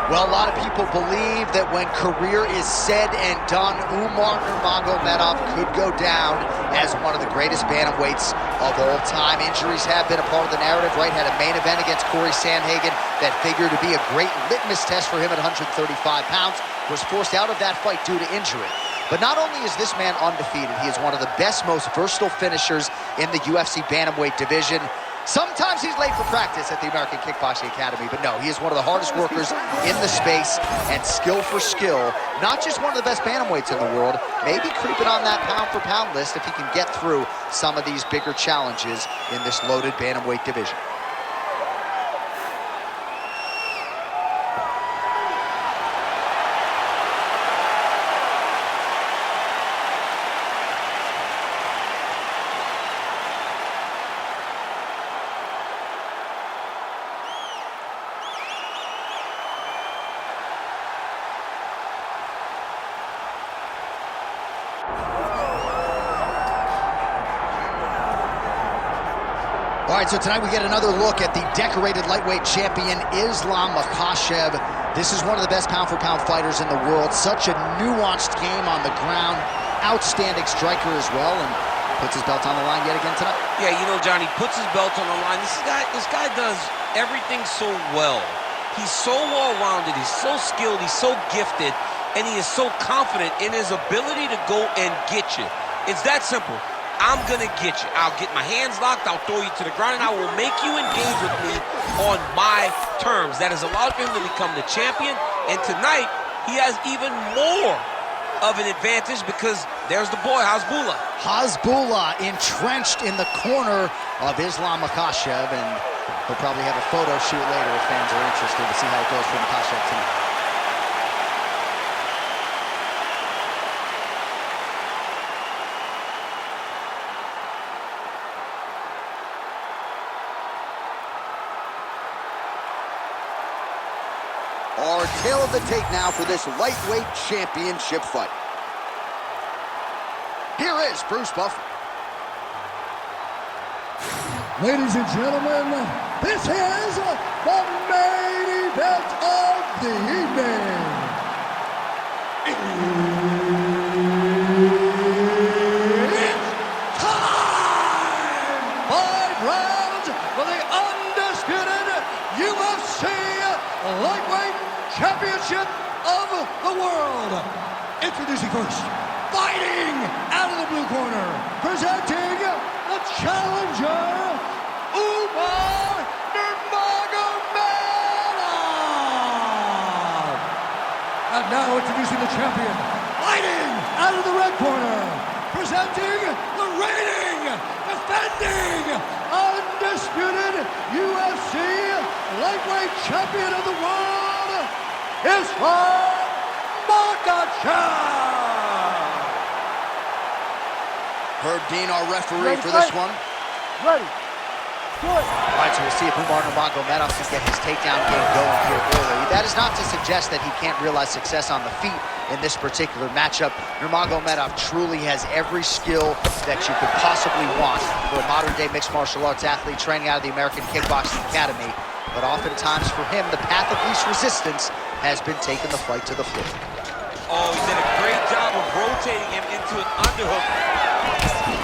Well, a lot of people believe that when career is said and done, Umar Nurmagomedov could go down as one of the greatest bantamweights of all time. Injuries have been a part of the narrative, right? Had a main event against Corey Sandhagen that figured to be a great litmus test for him at 135 pounds. Was forced out of that fight due to injury. But not only is this man undefeated, he is one of the best, most versatile finishers in the UFC bantamweight division. Sometimes he's late for practice at the American Kickboxing Academy, but no, he is one of the hardest workers in the space, and skill for skill, not just one of the best bantamweights in the world, maybe creeping on that pound-for-pound list if he can get through some of these bigger challenges in this loaded bantamweight division. All right, so tonight we get another look at the decorated lightweight champion, Islam Makhachev. This is one of the best pound-for-pound fighters in the world. Such a nuanced game on the ground. Outstanding striker as well, and puts his belt on the line yet again tonight. Yeah, you know, Johnny, puts his belt on the line. This guy does everything so well. He's so well-rounded, he's so skilled, he's so gifted, and he is so confident in his ability to go and get you. It's that simple. I'm gonna get you. I'll get my hands locked, I'll throw you to the ground, and I will make you engage with me on my terms. That has allowed him to become the champion, and tonight, he has even more of an advantage because there's the boy, Hasbullah. Hasbullah entrenched in the corner of Islam Makhachev, and he'll probably have a photo shoot later if fans are interested to see how it goes for Makhachev tonight. Our tale of the tape now for this lightweight championship fight. Here is Bruce Buffer. Ladies and gentlemen, this is the main event of the evening. It's time! 5 rounds for the undisputed UFC lightweight championship of the world. Introducing first, fighting out of the blue corner, presenting the challenger, Umar Nurmagomedov. And now introducing the champion, fighting out of the red corner, presenting the reigning, defending, undisputed UFC lightweight champion of the world, Islam Makhachev. Herb Dean, our referee for this one. Ready. Good. All right, so we'll see if Umar Nurmagomedov can get his takedown game going here early. That is not to suggest that he can't realize success on the feet in this particular matchup. Nurmagomedov truly has every skill that you could possibly want for a modern-day mixed martial arts athlete training out of the American Kickboxing Academy. But oftentimes for him, the path of least resistance has been taking the fight to the floor. Oh, he did a great job of rotating him into an underhook.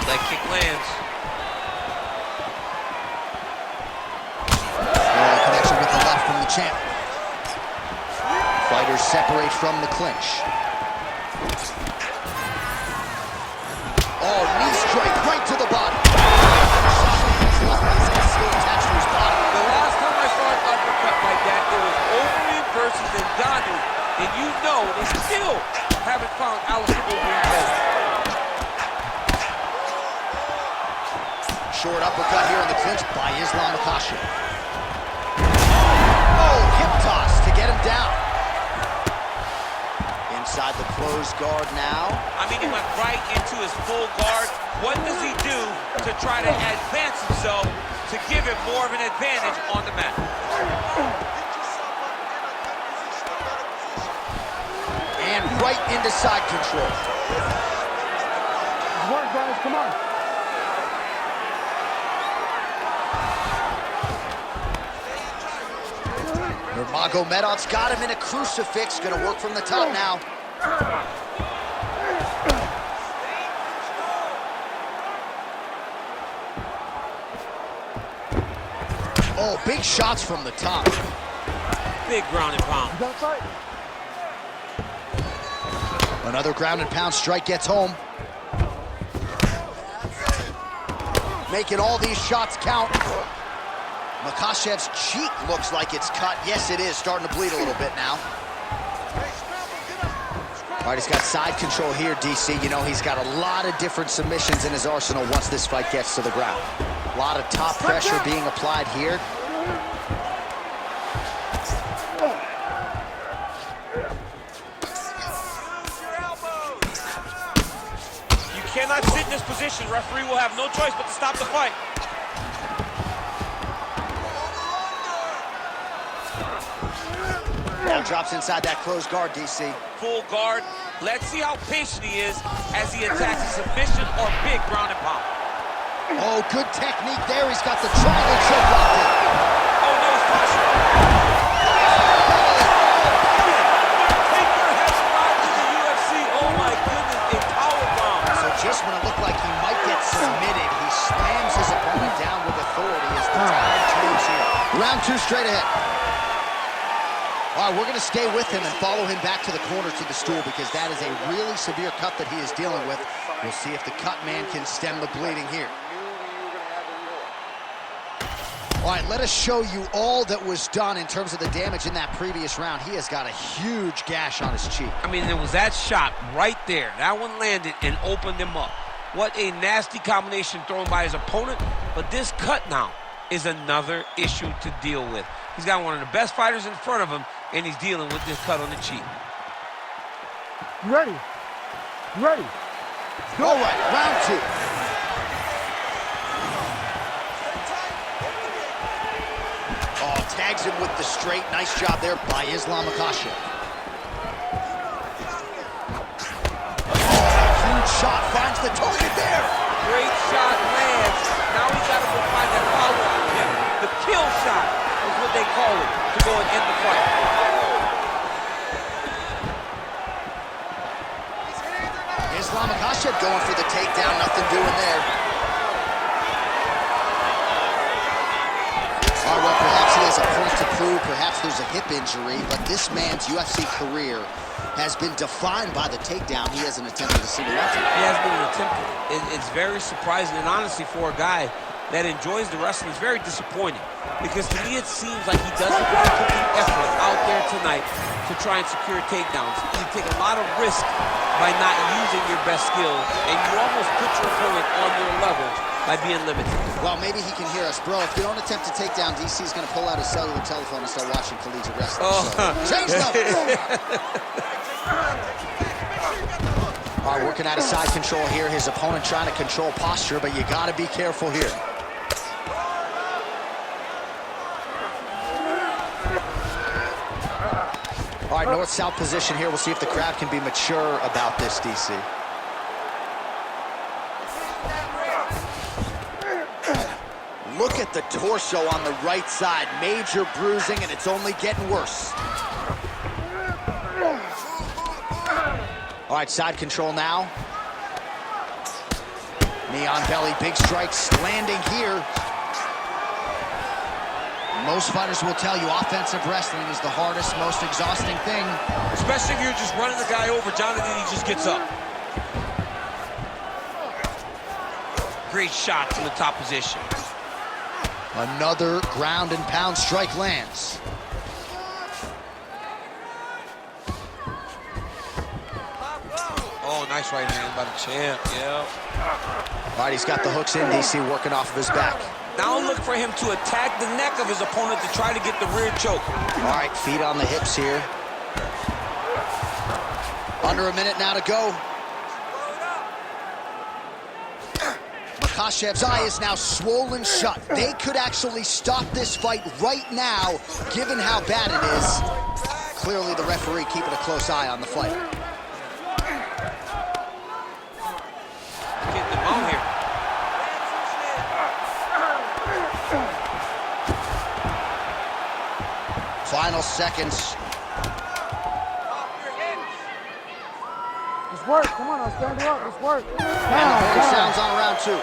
Leg kick lands. Connection with the left from the champ. Fighters separate from the clinch. Oh, knee strike right to the body. Attached to his body. The last time I saw an uppercut like that, it was Overeem versus Ngannou, and you know they still haven't found Alistair Overeem dead. Short uppercut here in the clinch by Islam Makhachev. Oh, hip toss to get him down. Inside the closed guard now. I mean, he went right into his full guard. What does he do to try to advance himself to give him more of an advantage on the mat? And right into side control. Good work, guys. Come on. Nurmagomedov's got him in a crucifix. Gonna work from the top now. Oh, big shots from the top. Big ground and pound. Another ground and pound strike gets home. Making all these shots count. Makhachev's cheek looks like it's cut. Yes, it is. Starting to bleed a little bit now. All right, he's got side control here, DC. You know, he's got a lot of different submissions in his arsenal once this fight gets to the ground. A lot of top pressure being applied here. You cannot sit in this position. Referee will have no choice but to stop the fight. Now drops inside that closed guard, DC. Full guard. Let's see how patient he is as he attacks a submission or big ground and pound. Oh, good technique there. He's got the triangle choke locked in. Oh, no, it's posture. Taker has arrived to the UFC. Oh, my goodness, a powerbomb. So just when it looked like he might get submitted, he slams his opponent down with authority as the tide turns here. Round 2 straight ahead. All right, we're going to stay with him and follow him back to the corner to the stool because that is a really severe cut that he is dealing with. We'll see if the cut man can stem the bleeding here. All right, let us show you all that was done in terms of the damage in that previous round. He has got a huge gash on his cheek. I mean, there was that shot right there. That one landed and opened him up. What a nasty combination thrown by his opponent. But this cut now is another issue to deal with. He's got one of the best fighters in front of him, and he's dealing with this cut on the cheek. You ready? You ready? Go. All right, round 2. Oh, tags him with the straight. Nice job there by Islam Makhachev. Oh, huge shot finds the target there. Great shot lands. Now he's got to go find that follow-up. The kill shot is what they call it to go and end the fight. Islam Makhachev going for the takedown. Nothing doing there. All right, well, perhaps he has a point to prove. Perhaps there's a hip injury, but this man's UFC career has been defined by the takedown. He hasn't attempted a single one. He has been attempted. It's very surprising, and honestly, for a guy that enjoys the wrestling, it's very disappointing. Because to me, it seems like he doesn't really put the effort out there tonight to try and secure takedowns. You take a lot of risk by not using your best skills, and you almost put your opponent on your level by being limited. Well, maybe he can hear us. Bro, if you don't attempt to take down, DC's going to pull out his cellular telephone and start watching collegiate wrestling. Oh. So, change levels. All right, working out of side control here. His opponent trying to control posture, but you got to be careful here. All right, north-south position here. We'll see if the crowd can be mature about this, DC. Look at the torso on the right side. Major bruising, and it's only getting worse. All right, side control now. Knee on belly, big strikes landing here. Most fighters will tell you offensive wrestling is the hardest, most exhausting thing. Especially if you're just running the guy over, Jonathan, he just gets up. Great shot to the top position. Another ground and pound strike lands. Oh, nice right hand by the champ, yeah. All right, he's got the hooks in, DC, working off of his back. Now look for him to attack the neck of his opponent to try to get the rear choke. All right, feet on the hips here. Under a minute now to go. Makhachev's eye is now swollen shut. They could actually stop this fight right now, given how bad it is. Clearly the referee keeping a close eye on the fight. Getting them out here. Final final seconds. Let's work. Come on, I'll stand it up. Let's work. And the horn sounds on round 2.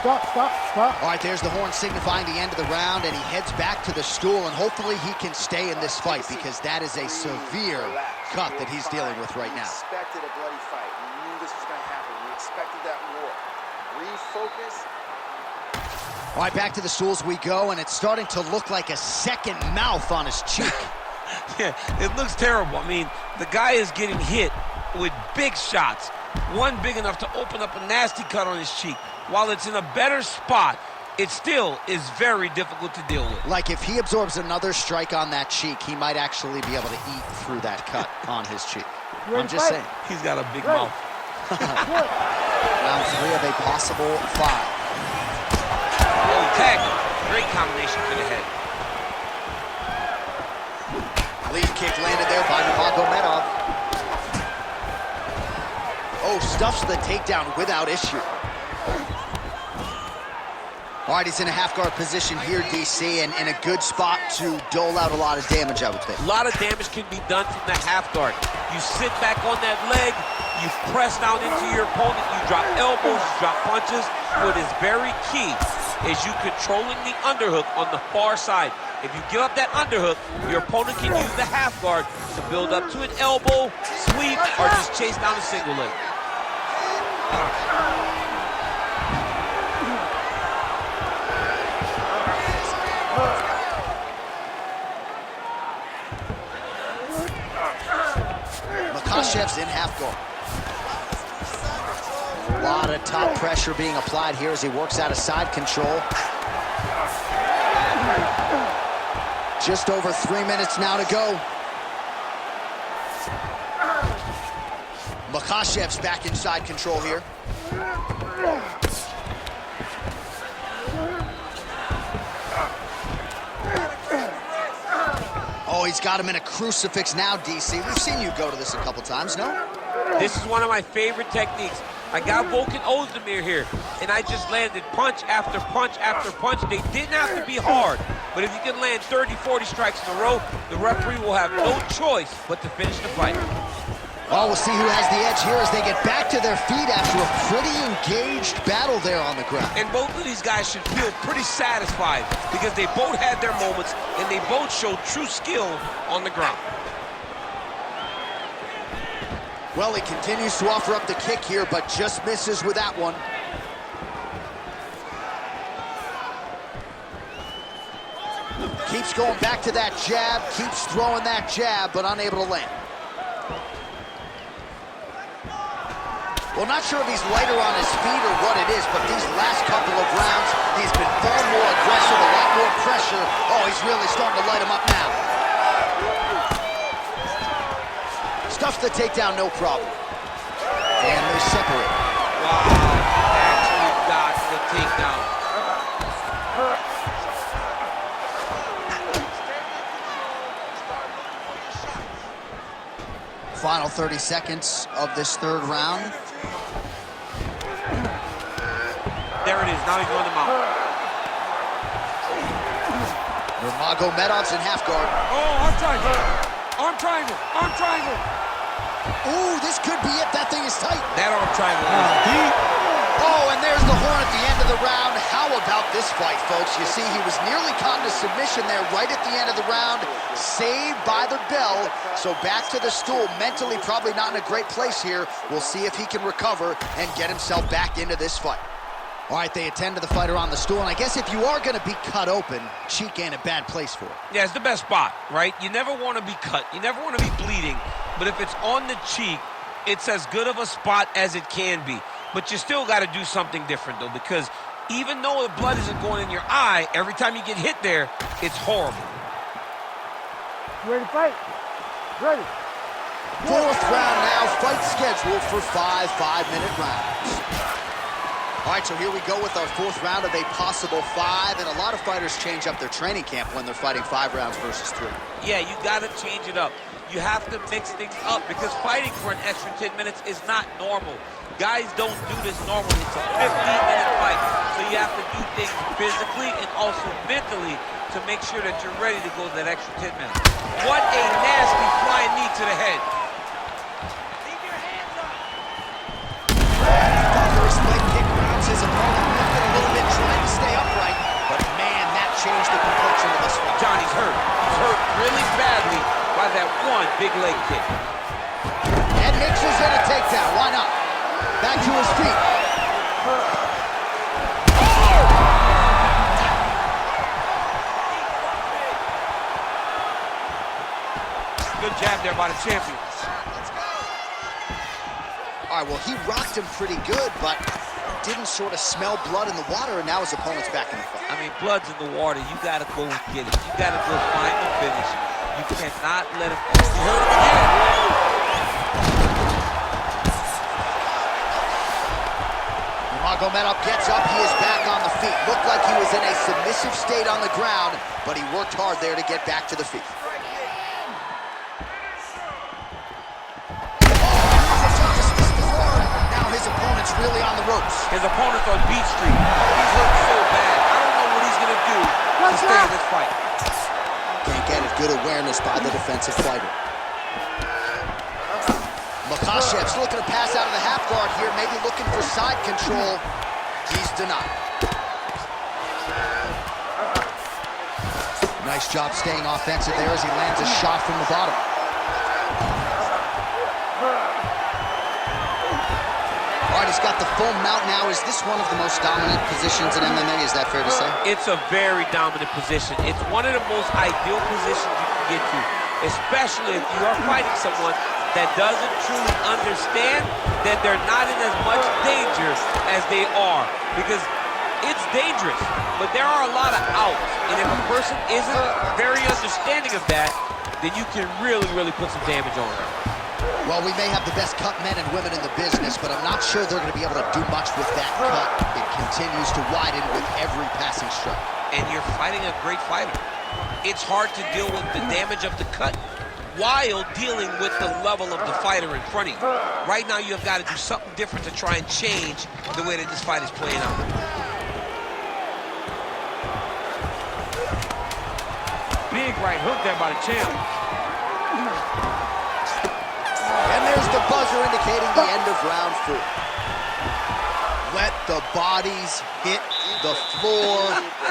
Stop, stop, stop. All right, there's the horn signifying the end of the round, and he heads back to the stool, and hopefully he can stay in this fight because that is a severe cut that he's dealing with right now. We expected a bloody fight. We knew this was going to happen. We expected that war. Refocus. All right, back to the stools we go, and it's starting to look like a second mouth on his cheek. Yeah, it looks terrible. I mean, the guy is getting hit with big shots. One big enough to open up a nasty cut on his cheek. While it's in a better spot, it still is very difficult to deal with. Like if he absorbs another strike on that cheek, he might actually be able to eat through that cut on his cheek. I'm just saying. He's got a big mouth. Round 3 of a possible 5. Oh, tag. Great combination to the head. Lead kick landed there by Nurmagomedov. Oh, stuffs the takedown without issue. All right, he's in a half-guard position here, DC, and in a good spot to dole out a lot of damage, I would think. A lot of damage can be done from the half guard. You sit back on that leg, you press down into your opponent, you drop elbows, you drop punches. What is very key is you controlling the underhook on the far side. If you give up that underhook, your opponent can use the half guard to build up to an elbow, sweep, or just chase down a single leg. Makhachev's in half guard. A lot of top pressure being applied here as he works out of side control. Just over 3 minutes now to go. Makhachev's back in side control here. Oh, he's got him in a crucifix now, DC. We've seen you go to this a couple times, no? This is one of my favorite techniques. I got Volkan Ozdemir here, and I just landed punch after punch after punch. They didn't have to be hard, but if you can land 30, 40 strikes in a row, the referee will have no choice but to finish the fight. Well, we'll see who has the edge here as they get back to their feet after a pretty engaged battle there on the ground. And both of these guys should feel pretty satisfied because they both had their moments and they both showed true skill on the ground. Well, he continues to offer up the kick here, but just misses with that one. Keeps going back to that jab, keeps throwing that jab, but unable to land. Well, not sure if he's lighter on his feet or what it is, but these last couple of rounds, he's been far more aggressive, a lot more pressure. Oh, he's really starting to light him up now. Stuffs the takedown, no problem. And they separate. Wow, actually got the takedown. Final 30 seconds of this third round. There it is, now he's going to mount. Nurmagomedov's in half guard. Oh, arm triangle. Arm triangle. Arm triangle. Ooh, this could be it. That thing is tight. That arm triangle is deep. Oh, and there's the horn at the end of the round. How about this fight, folks? You see, he was nearly caught in a submission there right at the end of the round. Saved by the bell. So back to the stool. Mentally probably not in a great place here. We'll see if he can recover and get himself back into this fight. All right, they attend to the fighter on the stool, and I guess if you are going to be cut open, cheek ain't a bad place for it. Yeah, it's the best spot, right? You never want to be cut. You never want to be bleeding. But if it's on the cheek, it's as good of a spot as it can be. But you still got to do something different, though, because even though the blood isn't going in your eye, every time you get hit there, it's horrible. You ready to fight? Ready. Fourth round now, fight scheduled for 5 5-minute rounds. All right, so here we go with our fourth round of a possible 5, and a lot of fighters change up their training camp when they're fighting 5 rounds versus 3. Yeah, you got to change it up. You have to mix things up because fighting for an extra 10 minutes is not normal. Guys don't do this normally. It's a 15-minute fight, so you have to do things physically and also mentally to make sure that you're ready to go that extra 10 minutes. What a nasty flying knee to the head. First leg kick grounds his opponent, lifted a little bit, trying to stay upright. But man, that changed the complexion of this fight. Johnny's hurt. He's hurt really badly by that one big leg kick. And mixes in a takedown. Why not? Back to his feet. Good jab there by the champion. All right, well, he rocked him pretty good, but didn't sort of smell blood in the water, and now his opponent's back in the fight. I mean, blood's in the water. You got to go and get it. You got to go find the finish. You cannot let him. He hurt him again. Nurmagomedov gets up. He is back on the feet. Looked like he was in a submissive state on the ground, but he worked hard there to get back to the feet. Really on the ropes. His opponent's on Beach Street. He's hurt so bad. I don't know what he's going to do to stay in this fight. Can't get it. Good awareness by the defensive fighter. Makhachev's looking to pass out of the half guard here, maybe looking for side control. He's denied. Nice job staying offensive there as he lands a shot from the bottom. All right, he's got the full mount now. Is this one of the most dominant positions in MMA? Is that fair to say? It's a very dominant position. It's one of the most ideal positions you can get to, especially if you are fighting someone that doesn't truly understand that they're not in as much danger as they are. Because it's dangerous, but there are a lot of outs. And if a person isn't very understanding of that, then you can really, really put some damage on them. Well, we may have the best cut men and women in the business, but I'm not sure they're going to be able to do much with that cut. It continues to widen with every passing strike. And you're fighting a great fighter. It's hard to deal with the damage of the cut while dealing with the level of the fighter in front of you. Right now, you've got to do something different to try and change the way that this fight is playing out. Big right hook there by the champ. And there's the buzzer indicating the end of round 4. Let the bodies hit the floor.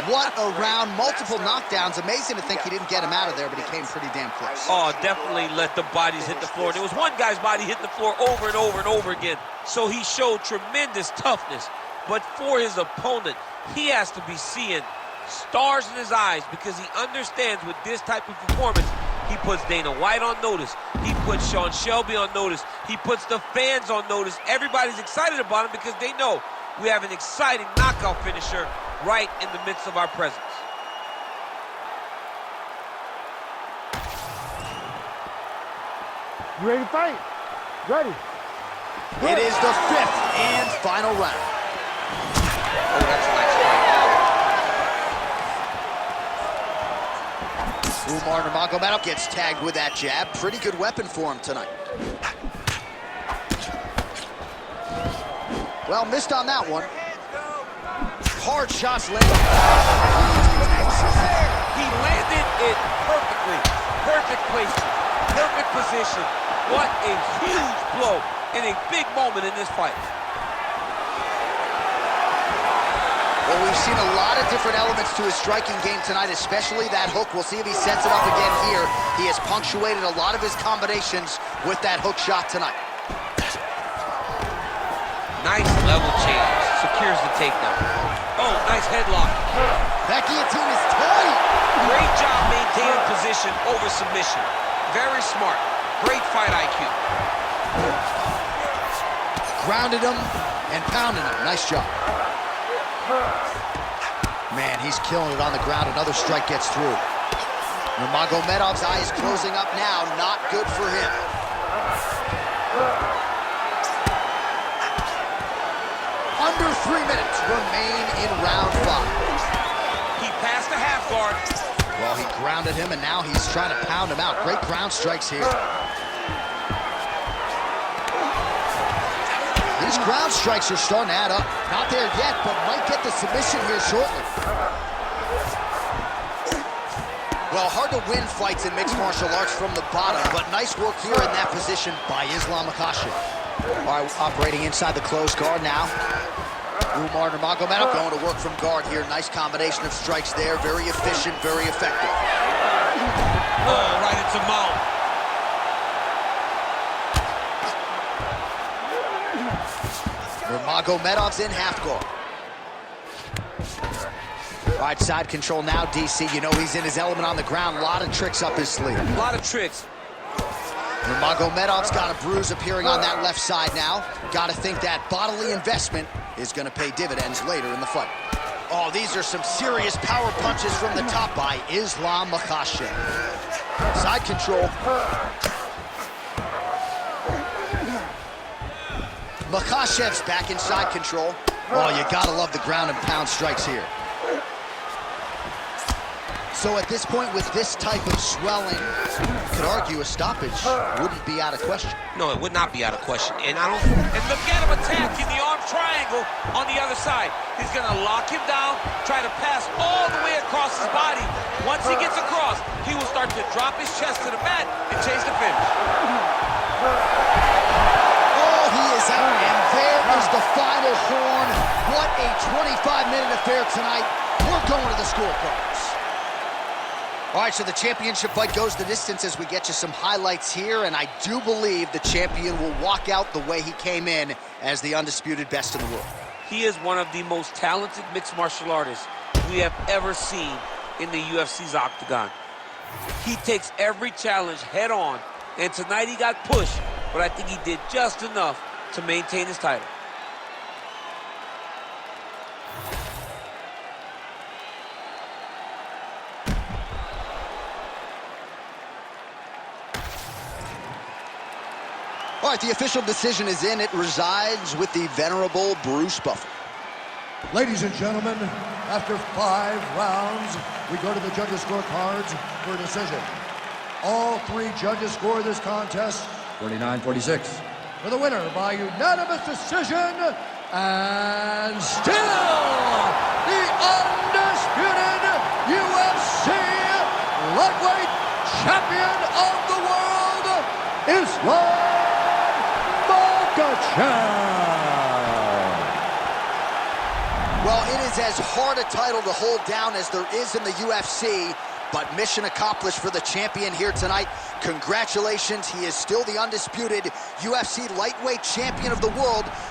What a round. Multiple knockdowns. Amazing to think he didn't get him out of there, but he came pretty damn close. Oh, definitely let the bodies hit the floor. There was one guy's body hit the floor over and over and over again. So he showed tremendous toughness. But for his opponent, he has to be seeing stars in his eyes because he understands with this type of performance, he puts Dana White on notice. He puts Sean Shelby on notice. He puts the fans on notice. Everybody's excited about him because they know we have an exciting knockout finisher right in the midst of our presence. You ready to fight? Ready. It is the 5th and final round. Oh, that's a nice strike. Umar Nurmagomedov gets tagged with that jab. Pretty good weapon for him tonight. Well, missed on that one. Hard shots landed. He landed it perfectly. Perfect placement. Perfect position. What a huge blow in a big moment in this fight. Well, we've seen a lot of different elements to his striking game tonight, especially that hook. We'll see if he sets it up again here. He has punctuated a lot of his combinations with that hook shot tonight. Nice level change. Secures the takedown. Oh, nice headlock. That guillotine is tight. Great job maintaining position over submission. Very smart. Great fight IQ. Grounded him and pounded him. Nice job. Man, he's killing it on the ground. Another strike gets through. Nurmagomedov's eye is closing up now. Not good for him. Under 3 minutes remain in round 5. He passed the half guard. Well, he grounded him, and now he's trying to pound him out. Great ground strikes here. These ground strikes are starting to add up. Not there yet, but might get the submission here shortly. Well, hard to win fights in mixed martial arts from the bottom, but nice work here in that position by Islam Makhachev. All right, operating inside the closed guard now. Umar Nurmagomedov going to work from guard here. Nice combination of strikes there. Very efficient, very effective. Oh, right into mouth. Nurmagomedov's in half guard. All right, side control now, DC. You know he's in his element on the ground. A lot of tricks up his sleeve. A lot of tricks. Nurmagomedov's got a bruise appearing on that left side now. Got to think that bodily investment is going to pay dividends later in the fight. Oh, these are some serious power punches from the top by Islam Makhachev. Side control. Makhachev's back in side control. Oh, you got to love the ground and pound strikes here. So at this point, with this type of swelling, you could argue a stoppage wouldn't be out of question. No, it would not be out of question. And look at him attacking the arm triangle on the other side. He's gonna lock him down, try to pass all the way across his body. Once he gets across, he will start to drop his chest to the mat and chase the finish. Oh, he is out, and there is the final horn. What a 25-minute affair tonight. We're going to the scorecards. All right, so the championship fight goes the distance as we get you some highlights here, and I do believe the champion will walk out the way he came in as the undisputed best in the world. He is one of the most talented mixed martial artists we have ever seen in the UFC's octagon. He takes every challenge head on, and tonight he got pushed, but I think he did just enough to maintain his title. All right, the official decision is in. It resides with the venerable Bruce Buffer. Ladies and gentlemen, after 5 rounds, we go to the judges' scorecards for a decision. All 3 judges score this contest 49-46. For the winner by unanimous decision, and still the undisputed UFC lightweight champion of the world, Islam Makhachev. Well, it is as hard a title to hold down as there is in the UFC, but mission accomplished for the champion here tonight. Congratulations, he is still the undisputed UFC lightweight champion of the world.